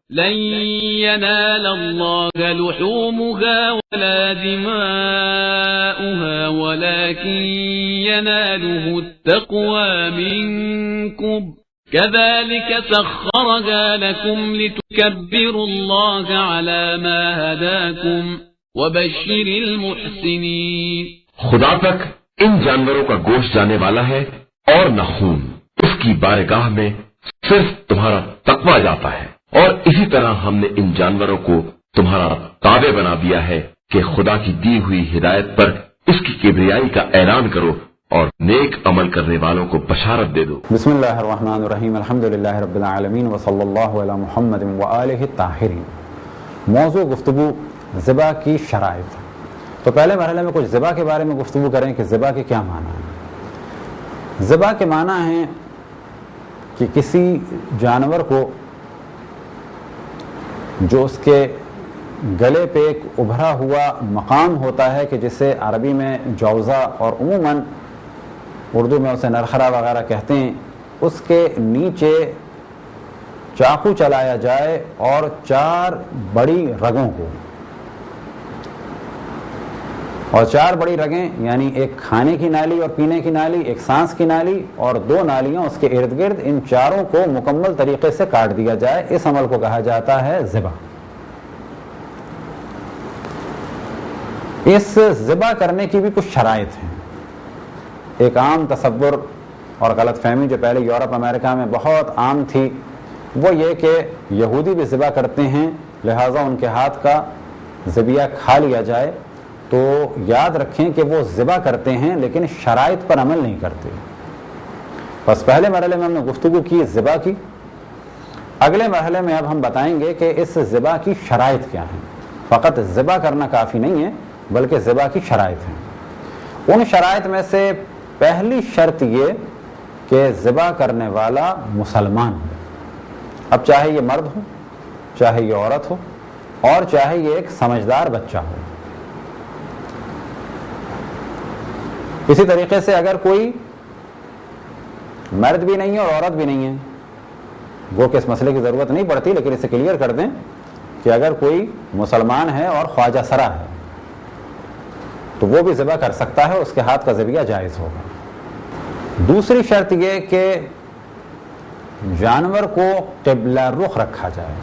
لن ينال الله لحومها ولا دماؤها ولكن يناله التقوى منكم كذلك سخرها لكم لتكبروا الله على ما هداكم وبشر المحسنين. خدا تک ان جانوروں کا گوشت جانے والا ہے اور نہ خون. اس کی بارگاہ میں صرف تمہارا تقوی جاتا ہے. اور اسی طرح ہم نے ان جانوروں کو تمہارا تابع بنا دیا ہے کہ خدا کی دی ہوئی ہدایت پر اس کی کبریائی کا اعلان کرو اور نیک عمل کرنے والوں کو بشارت دے دو. بسم اللہ الرحمن الرحیم. الحمدللہ رب العالمین وصلی اللہ علی محمد وآلہ الطاہرین. موضوع گفتگو ذبح کی شرائط. تو پہلے مرحلے میں کچھ ذبح کے بارے میں گفتگو کریں کہ ذبح کے کیا معنی ہیں. ذبح کے معنی ہیں کہ کسی جانور کو جو اس کے گلے پہ ایک ابھرا ہوا مقام ہوتا ہے کہ جسے عربی میں جوزہ اور عموماً اردو میں اسے نرخرا وغیرہ کہتے ہیں، اس کے نیچے چاقو چلایا جائے اور 4 بڑی رگوں کو، اور 4 بڑی رگیں یعنی ایک کھانے کی نالی اور پینے کی نالی، ایک سانس کی نالی اور 2 نالیاں اس کے ارد گرد، ان چاروں کو مکمل طریقے سے کاٹ دیا جائے. اس عمل کو کہا جاتا ہے ذبح. اس ذبح کرنے کی بھی کچھ شرائط ہیں. ایک عام تصور اور غلط فہمی جو پہلے یورپ امریکہ میں بہت عام تھی وہ یہ کہ یہودی بھی ذبح کرتے ہیں لہٰذا ان کے ہاتھ کا ذبیحہ کھا لیا جائے. تو یاد رکھیں کہ وہ ذبح کرتے ہیں لیکن شرائط پر عمل نہیں کرتے. بس پہلے مرحلے میں ہم نے گفتگو کی ذبح کی. اگلے مرحلے میں اب ہم بتائیں گے کہ اس ذبح کی شرائط کیا ہیں. فقط ذبح کرنا کافی نہیں ہے بلکہ ذبح کی شرائط ہیں. ان شرائط میں سے پہلی شرط یہ کہ ذبح کرنے والا مسلمان ہو. اب چاہے یہ مرد ہو، چاہے یہ عورت ہو، اور چاہے یہ ایک سمجھدار بچہ ہو. اسی طریقے سے اگر کوئی مرد بھی نہیں ہے اور عورت بھی نہیں ہے، وہ کہ اس مسئلے کی ضرورت نہیں پڑتی لیکن اسے کلیئر کر دیں کہ اگر کوئی مسلمان ہے اور خواجہ سرا ہے تو وہ بھی ذبح کر سکتا ہے، اس کے ہاتھ کا ذبیحہ جائز ہوگا. دوسری شرط یہ کہ جانور کو قبلہ رخ رکھا جائے.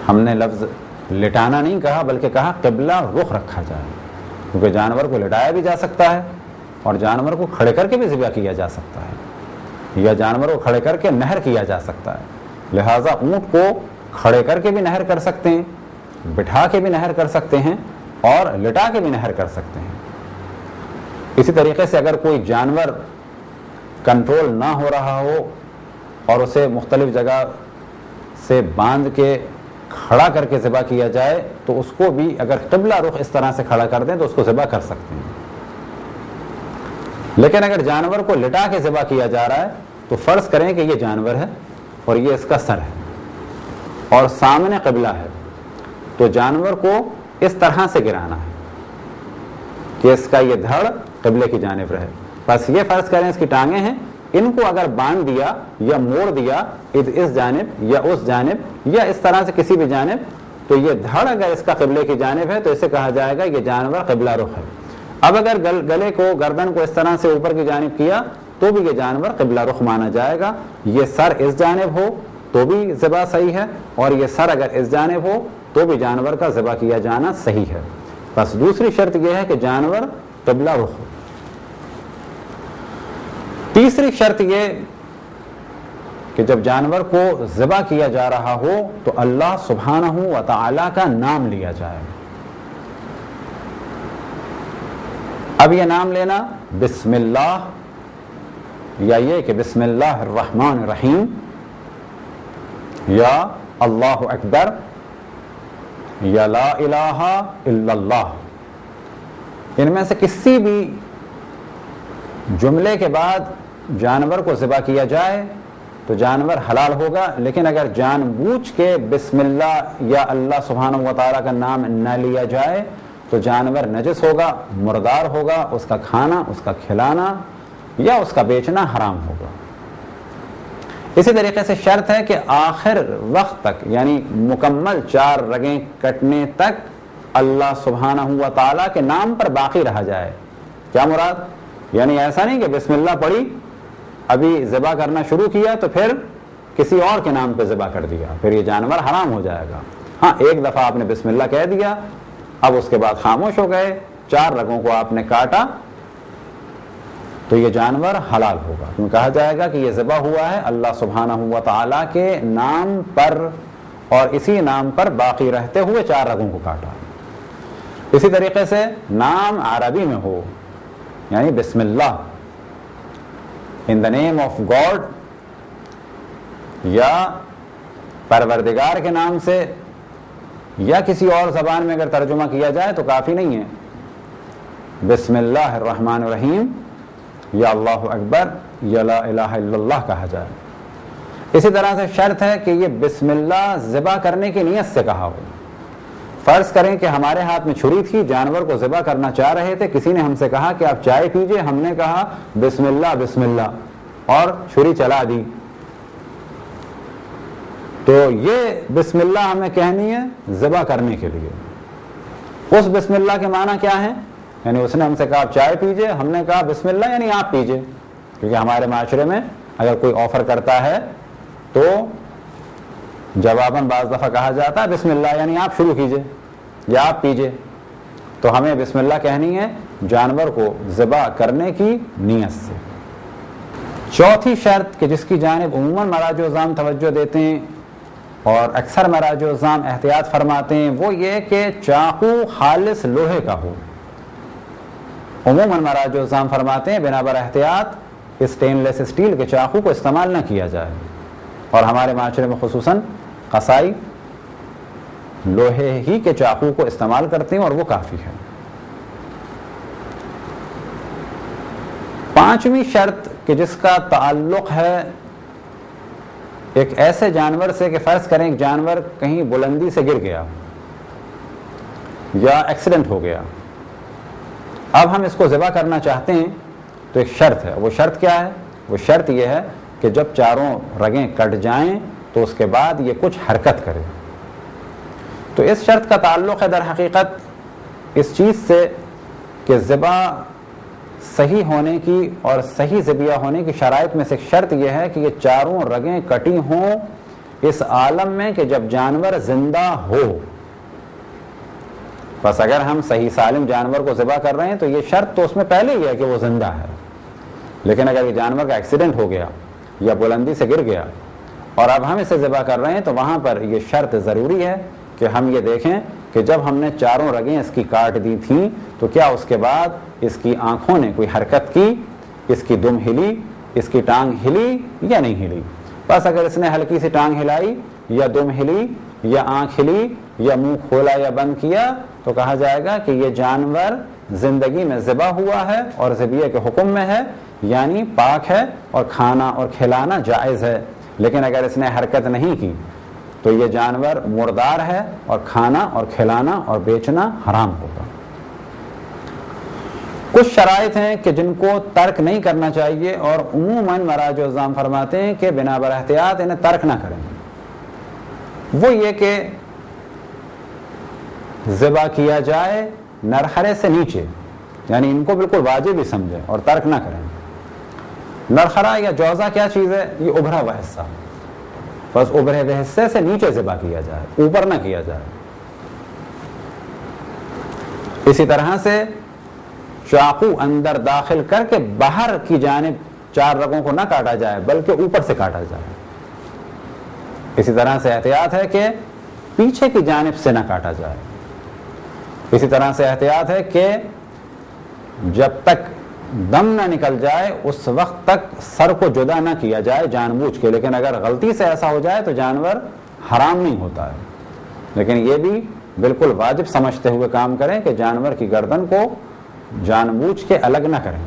ہم نے لفظ لٹانا نہیں کہا بلکہ کہا قبلہ رخ رکھا جائے، کیونکہ جانور کو لٹایا بھی جا سکتا ہے اور جانور کو کھڑے کر کے بھی ذبح کیا جا سکتا ہے، یا جانور کو کھڑے کر کے نہر کیا جا سکتا ہے. لہٰذا اونٹ کو کھڑے کر کے بھی نہر کر سکتے ہیں، بٹھا کے بھی نہر کر سکتے ہیں اور لٹا کے بھی نہر کر سکتے ہیں. اسی طریقے سے اگر کوئی جانور کنٹرول نہ ہو رہا ہو اور اسے مختلف جگہ سے باندھ کے کھڑا کر کے ذبح کیا جائے تو اس کو بھی اگر قبلہ رخ اس طرح سے کھڑا کر دیں تو اس کو ذبح کر سکتے ہیں. لیکن اگر جانور کو لٹا کے ذبح کیا جا رہا ہے تو فرض کریں کہ یہ جانور ہے اور یہ اس کا سر ہے اور سامنے قبلہ ہے، تو جانور کو اس طرح سے گرانا ہے کہ اس کا یہ دھڑ قبلے کی جانب رہے. بس یہ فرض کریں اس کی ٹانگیں ہیں، ان کو اگر باندھ دیا یا موڑ دیا اس جانب یا اس جانب یا اس طرح سے کسی بھی جانب، تو یہ دھڑ اگر اس کا قبلے کی جانب ہے تو اسے کہا جائے گا یہ جانور قبلہ رخ ہے. اب اگر گلے کو، گردن کو اس طرح سے اوپر کی جانب کیا تو بھی یہ جانور قبلہ رخ مانا جائے گا. یہ سر اس جانب ہو تو بھی ذبح صحیح ہے اور یہ سر اگر اس جانب ہو تو بھی جانور کا ذبح کیا جانا صحیح ہے. بس دوسری شرط یہ ہے کہ جانور قبلہ رخ ہو. تیسری شرط یہ کہ جب جانور کو ذبح کیا جا رہا ہو تو اللہ سبحانہ و تعالی کا نام لیا جائے. اب یہ نام لینا بسم اللہ یا یہ کہ بسم اللہ الرحمن الرحیم یا اللہ اکبر یا لا الہ الا اللہ، ان میں سے کسی بھی جملے کے بعد جانور کو ذبح کیا جائے تو جانور حلال ہوگا. لیکن اگر جان بوجھ کے بسم اللہ یا اللہ سبحانہ و تعالیٰ کا نام نہ لیا جائے تو جانور نجس ہوگا، مردار ہوگا، اس کا کھانا، اس کا کھلانا یا اس کا بیچنا حرام ہوگا. اسی طریقے سے شرط ہے کہ آخر وقت تک یعنی مکمل 4 رگیں کٹنے تک اللہ سبحانہ و تعالیٰ کے نام پر باقی رہا جائے. کیا مراد؟ یعنی ایسا نہیں کہ بسم اللہ پڑھی، ابھی ذبح کرنا شروع کیا تو پھر کسی اور کے نام پہ ذبح کر دیا، پھر یہ جانور حرام ہو جائے گا. ہاں ایک دفعہ آپ نے بسم اللہ کہہ دیا، اب اس کے بعد خاموش ہو گئے، 4 رگوں کو آپ نے کاٹا تو یہ جانور حلال ہوگا، کیوں کہا جائے گا کہ یہ ذبح ہوا ہے اللہ سبحانہ و تعالیٰ کے نام پر اور اسی نام پر باقی رہتے ہوئے 4 رگوں کو کاٹا. اسی طریقے سے نام عربی میں ہو، یعنی بسم اللہ ان دا نیم آف گاڈ، یا پروردگار کے نام سے، یا کسی اور زبان میں اگر ترجمہ کیا جائے تو کافی نہیں ہے. بسم اللہ الرحمن الرحیم یا اللہ اکبر یا لا الہ الا اللہ کہا جائے. اسی طرح سے شرط ہے کہ یہ بسم اللہ ذبح کرنے کی نیت سے کہا ہو. فرض کریں کہ ہمارے ہاتھ میں چھری تھی، جانور کو ذبح کرنا چاہ رہے تھے، کسی نے ہم سے کہا کہ آپ چائے پیجئے، ہم نے کہا بسم اللہ بسم اللہ اور چھری چلا دی، تو یہ بسم اللہ ہمیں کہنی ہے ذبح کرنے کے لیے. اس بسم اللہ کے معنی کیا ہے؟ یعنی اس نے ہم سے کہا آپ چائے پیجئے، ہم نے کہا بسم اللہ یعنی آپ پیجئے، کیونکہ ہمارے معاشرے میں اگر کوئی آفر کرتا ہے تو جواباً بعض دفعہ کہا جاتا ہے بسم اللہ یعنی آپ شروع کیجئے یا آپ پیجئے، تو ہمیں بسم اللہ کہنی ہے جانور کو ذبح کرنے کی نیت سے. چوتھی شرط کہ جس کی جانب عموماً مراجع الزام توجہ دیتے ہیں اور اکثر مراجع الزام احتیاط فرماتے ہیں، وہ یہ کہ چاقو خالص لوہے کا ہو. عموماً مراجع الزام فرماتے ہیں بنا بر احتیاط اسٹین لیس اسٹیل کے چاقو کو استعمال نہ کیا جائے، اور ہمارے معاشرے میں خصوصاً قصائی لوہے ہی کے چاقو کو استعمال کرتے ہیں اور وہ کافی ہے. 5ویں شرط کہ جس کا تعلق ہے ایک ایسے جانور سے کہ فرض کریں ایک جانور کہیں بلندی سے گر گیا یا ایکسیڈنٹ ہو گیا، اب ہم اس کو ذبح کرنا چاہتے ہیں تو ایک شرط ہے. وہ شرط کیا ہے؟ وہ شرط یہ ہے کہ جب 4 رگیں کٹ جائیں تو اس کے بعد یہ کچھ حرکت کرے. تو اس شرط کا تعلق ہے در حقیقت اس چیز سے کہ ذبح صحیح ہونے کی اور صحیح ذبیحہ ہونے کی شرائط میں سے ایک شرط یہ ہے کہ یہ 4 رگیں کٹی ہوں اس عالم میں کہ جب جانور زندہ ہو. بس اگر ہم صحیح سالم جانور کو ذبح کر رہے ہیں تو یہ شرط تو اس میں پہلے ہی ہے کہ وہ زندہ ہے، لیکن اگر یہ جانور کا ایکسیڈنٹ ہو گیا یا بلندی سے گر گیا اور اب ہم اسے ذبح کر رہے ہیں تو وہاں پر یہ شرط ضروری ہے کہ ہم یہ دیکھیں کہ جب ہم نے 4 رگیں اس کی کاٹ دی تھیں تو کیا اس کے بعد اس کی آنکھوں نے کوئی حرکت کی، اس کی دم ہلی، اس کی ٹانگ ہلی یا نہیں ہلی. بس اگر اس نے ہلکی سی ٹانگ ہلائی یا دم ہلی یا آنکھ ہلی یا منہ کھولا یا بند کیا تو کہا جائے گا کہ یہ جانور زندگی میں ذبح ہوا ہے اور ذبیحہ کے حکم میں ہے، یعنی پاک ہے اور کھانا اور کھلانا جائز ہے. لیکن اگر اس نے حرکت نہیں کی تو یہ جانور مردار ہے اور کھانا اور کھلانا اور بیچنا حرام ہوگا. کچھ شرائط ہیں کہ جن کو ترک نہیں کرنا چاہیے اور عموماً مراجع الزام فرماتے ہیں کہ بنا بر احتیاط انہیں ترک نہ کریں. وہ یہ کہ ذبح کیا جائے نرخرے سے نیچے، یعنی ان کو بالکل واجب ہی سمجھیں اور ترک نہ کریں. نرخرا یا جوزہ کیا چیز ہے؟ یہ ابھرا ہوا حصہ، بس ابھرے ہوئے حصے سے نیچے ذبح کیا جائے، اوپر نہ کیا جائے. اسی طرح سے چاقو اندر داخل کر کے باہر کی جانب 4 رگوں کو نہ کاٹا جائے بلکہ اوپر سے کاٹا جائے. اسی طرح سے احتیاط ہے کہ پیچھے کی جانب سے نہ کاٹا جائے. اسی طرح سے احتیاط ہے کہ جب تک دم نہ نکل جائے اس وقت تک سر کو جدا نہ کیا جائے جان بوجھ کے، لیکن اگر غلطی سے ایسا ہو جائے تو جانور حرام نہیں ہوتا ہے. لیکن یہ بھی بالکل واجب سمجھتے ہوئے کام کریں کہ جانور کی گردن کو جان بوجھ کے الگ نہ کریں.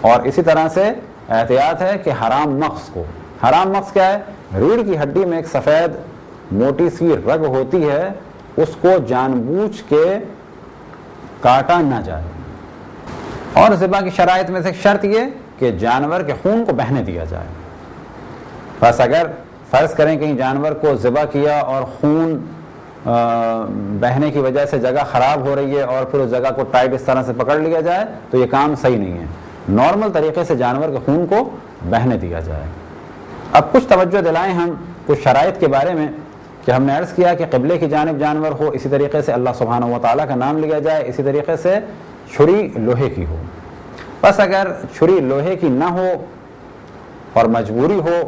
اور اسی طرح سے احتیاط ہے کہ حرام مغز کو، حرام مغز کیا ہے؟ ریڑھ کی ہڈی میں ایک سفید موٹی سی رگ ہوتی ہے، اس کو جان بوجھ کے کاٹا نہ جائے. اور ذبح کی شرائط میں سے ایک شرط یہ کہ جانور کے خون کو بہنے دیا جائے. بس اگر فرض کریں کہیں جانور کو ذبح کیا اور خون بہنے کی وجہ سے جگہ خراب ہو رہی ہے اور پھر اس جگہ کو ٹائٹ اس طرح سے پکڑ لیا جائے تو یہ کام صحیح نہیں ہے. نارمل طریقے سے جانور کے خون کو بہنے دیا جائے. اب کچھ توجہ دلائیں ہم کچھ شرائط کے بارے میں کہ ہم نے عرض کیا کہ قبلے کی جانب جانور ہو, اسی طریقے سے اللہ سبحانہ و تعالیٰ کا نام لیا جائے, اسی طریقے سے چھری لوہے کی ہو. بس اگر چھری لوہے کی نہ ہو اور مجبوری ہو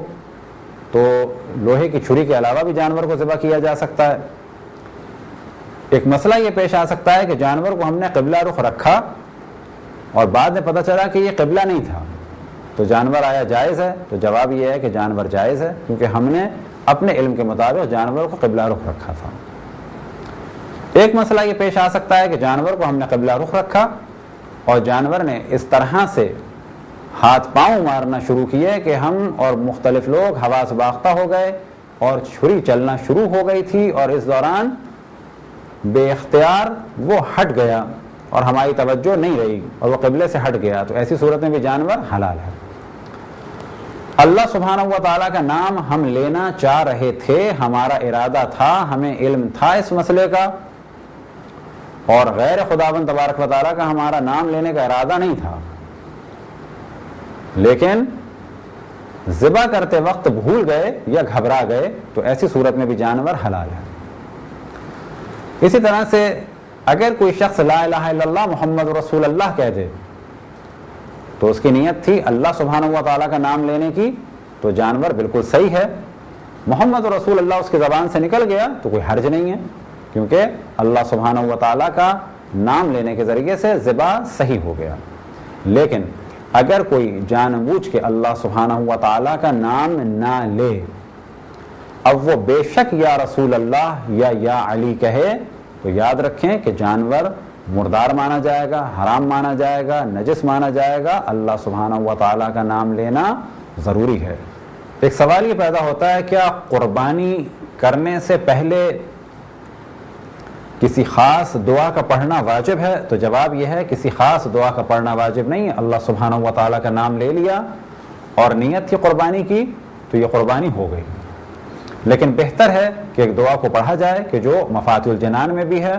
تو لوہے کی چھری کے علاوہ بھی جانور کو ذبح کیا جا سکتا ہے. ایک مسئلہ یہ پیش آ سکتا ہے کہ جانور کو ہم نے قبلہ رخ رکھا اور بعد میں پتہ چلا کہ یہ قبلہ نہیں تھا, تو جانور آیا جائز ہے؟ تو جواب یہ ہے کہ جانور جائز ہے, کیونکہ ہم نے اپنے علم کے مطابق جانور کو قبلہ رخ رکھا تھا. ایک مسئلہ یہ پیش آ سکتا ہے کہ جانور کو ہم نے قبلہ رخ رکھا اور جانور نے اس طرح سے ہاتھ پاؤں مارنا شروع کیے کہ ہم اور مختلف لوگ حواس باختہ ہو گئے اور چھری چلنا شروع ہو گئی تھی, اور اس دوران بے اختیار وہ ہٹ گیا اور ہماری توجہ نہیں رہی اور وہ قبلے سے ہٹ گیا, تو ایسی صورت میں بھی جانور حلال ہے. اللہ سبحانہ و تعالیٰ کا نام ہم لینا چاہ رہے تھے, ہمارا ارادہ تھا, ہمیں علم تھا اس مسئلے کا, اور غیر خداوند تبارک و تعالیٰ کا ہمارا نام لینے کا ارادہ نہیں تھا, لیکن ذبح کرتے وقت بھول گئے یا گھبرا گئے, تو ایسی صورت میں بھی جانور حلال ہے. اسی طرح سے اگر کوئی شخص لا الہ الا اللہ محمد رسول اللہ کہہ دے تو اس کی نیت تھی اللہ سبحانہ و تعالیٰ کا نام لینے کی, تو جانور بالکل صحیح ہے. محمد رسول اللہ اس کی زبان سے نکل گیا تو کوئی حرج نہیں ہے, کیونکہ اللہ سبحانہ و تعالیٰ کا نام لینے کے ذریعے سے ذبح صحیح ہو گیا. لیکن اگر کوئی جان بوجھ کے اللہ سبحانہ و تعالیٰ کا نام نہ لے, اب وہ بے شک یا رسول اللہ یا علی کہے, تو یاد رکھیں کہ جانور مردار مانا جائے گا, حرام مانا جائے گا, نجس مانا جائے گا. اللہ سبحانہ و تعالیٰ کا نام لینا ضروری ہے. ایک سوال یہ پیدا ہوتا ہے, کیا قربانی کرنے سے پہلے کسی خاص دعا کا پڑھنا واجب ہے؟ تو جواب یہ ہے کسی خاص دعا کا پڑھنا واجب نہیں ہے. اللہ سبحانہ و تعالیٰ کا نام لے لیا اور نیت تھی قربانی کی تو یہ قربانی ہو گئی. لیکن بہتر ہے کہ ایک دعا کو پڑھا جائے کہ جو مفاتیح الجنان میں بھی ہے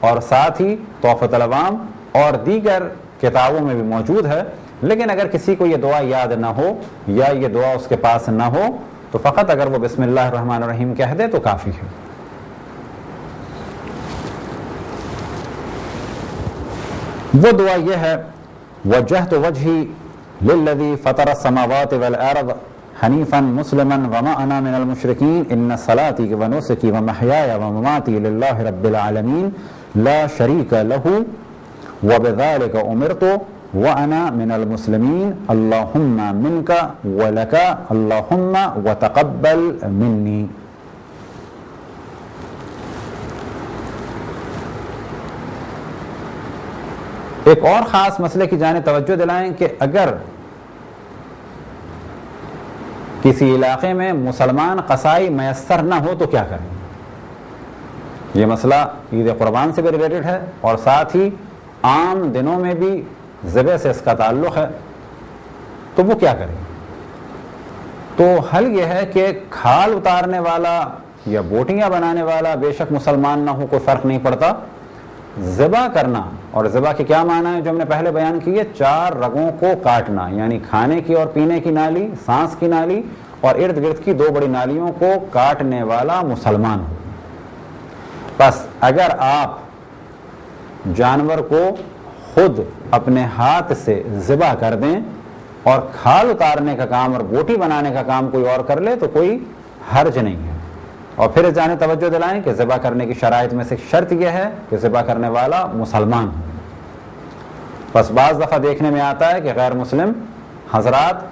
اور ساتھ ہی تحفۃ العوام اور دیگر کتابوں میں بھی موجود ہے. لیکن اگر کسی کو یہ دعا یاد نہ ہو یا یہ دعا اس کے پاس نہ ہو تو فقط اگر وہ بسم اللہ الرحمن الرحیم کہہ دے تو کافی ہے. وہ دعا یہ ہے, وجہت وجہی للذی فطر السماوات والارض حنیفا مسلما وما انا من المشرکین ان صلاتی ونسکی ومحیای ومماتی للہ رب العالمین لا شریک لہ وبذلک امرت وانا من المسلمین اللہم منک ولک اللہم وتقبل منی. ایک اور خاص مسئلے کی جانب توجہ دلائیں کہ اگر کسی علاقے میں مسلمان قصائی میسر نہ ہو تو کیا کریں. یہ مسئلہ عید قربان سے بھی ریلیٹڈ ہے اور ساتھ ہی عام دنوں میں بھی ذبح سے اس کا تعلق ہے, تو وہ کیا کریں. تو حل یہ ہے کہ کھال اتارنے والا یا بوٹیاں بنانے والا بے شک مسلمان نہ ہو, کوئی فرق نہیں پڑتا. ذبح کرنا, اور ذبح کے کیا معنی ہے جو ہم نے پہلے بیان کی ہے, 4 رگوں کو کاٹنا, یعنی کھانے کی اور پینے کی نالی, سانس کی نالی اور ارد گرد کی 2 بڑی نالیوں کو کاٹنے والا مسلمان ہو. بس اگر آپ جانور کو خود اپنے ہاتھ سے ذبح کر دیں اور کھال اتارنے کا کام اور بوٹی بنانے کا کام کوئی اور کر لے تو کوئی حرج نہیں ہے. اور پھر اس جانب توجہ دلائیں کہ ذبح کرنے کی شرائط میں سے شرط یہ ہے کہ ذبح کرنے والا مسلمان ہو. بس بعض دفعہ دیکھنے میں آتا ہے کہ غیر مسلم حضرات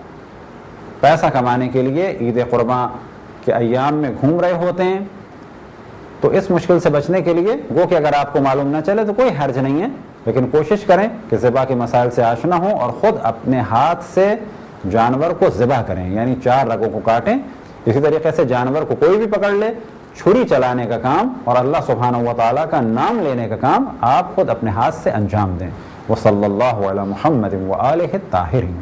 پیسہ کمانے کے لیے عید قربان کے ایام میں گھوم رہے ہوتے ہیں, تو اس مشکل سے بچنے کے لیے گو کہ اگر آپ کو معلوم نہ چلے تو کوئی حرج نہیں ہے, لیکن کوشش کریں کہ ذبح کے مسائل سے آشنا ہوں اور خود اپنے ہاتھ سے جانور کو ذبح کریں, یعنی 4 رگوں کو کاٹیں. اسی طریقے سے جانور کو کوئی بھی پکڑ لے, چھری چلانے کا کام اور اللہ سبحانہ و تعالیٰ کا نام لینے کا کام آپ خود اپنے ہاتھ سے انجام دیں. وصلی اللہ علی محمد وآلہ الطاہرین.